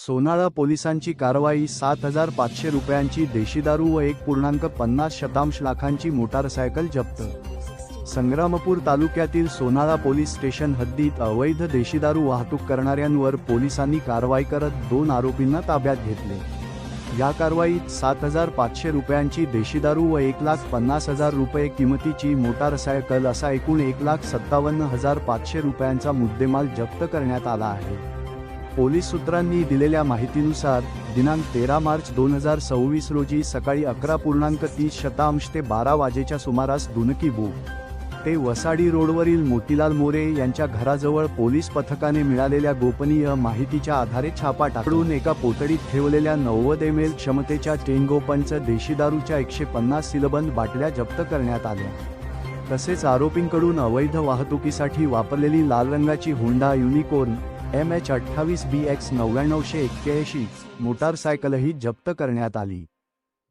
सोनाळा पोलिसांची कारवाई 7,500 रुपयांची देशी दारू व 1.50 लाखांची मोटारसायकल जप्त। संग्रामपूर तालुक्यातील सोनाळा पोलीस स्टेशन हद्दीत अवैध देशी दारू वाहतूक करणाऱ्यांवर पोलिसांनी कारवाई करत 2 आरोपींना ताब्यात घेतले। या कारवाईत 7,500 रुपयांची देशी दारू व 1,50,000 रुपये किमतीची मोटारसायकल असा एकूण 1,57,500 रुपयांचा मुद्देमाल जप्त करण्यात आला आहे। पोलीस सूत्रांनी दिलेल्या माहितीनुसार दिनांक 13 मार्च 2026 रोजी सकाळी 11.30 ते 12 वाजेच्या सुमारास दुनकी बु ते वसाडी रोडवरील मोतीलाल मोरे यांच्या घराजवळ पोलीस पथकाने मिळालेल्या गोपनीय माहितीच्या आधारे छापा टाकून एका पोतडीत ठेवलेल्या 90 ml क्षमतेच्या टेंगोपंच देशी दारूच्या 150 सीलबंद बाटल्या जप्त करण्यात आल्या। तसेच आरोपींकडून अवैध वाहतुकीसाठी वापरलेली लाल रंगाची होंडा युनिकॉर्न MH28BX 9981 मोटारसायकलही जप्त करण्यात आली।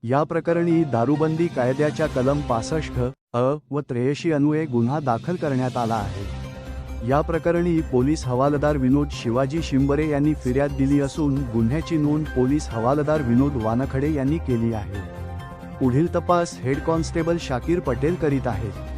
या प्रकरणी दारूबंदी कायद्याच्या कलम 65 अ व 83 अन्वये गुन्हा दाखल करण्यात आला आहे। या प्रकरणी पोलीस हवालदार विनोद शिवाजी शिंबरे यांनी फिर्याद दिली असून गुन्ह्याची नोंद पोलीस हवालदार विनोद वानखडे यांनी केली आहे। पुढील तपास हेड कॉन्स्टेबल शाकीर पटेल करीत आहेत।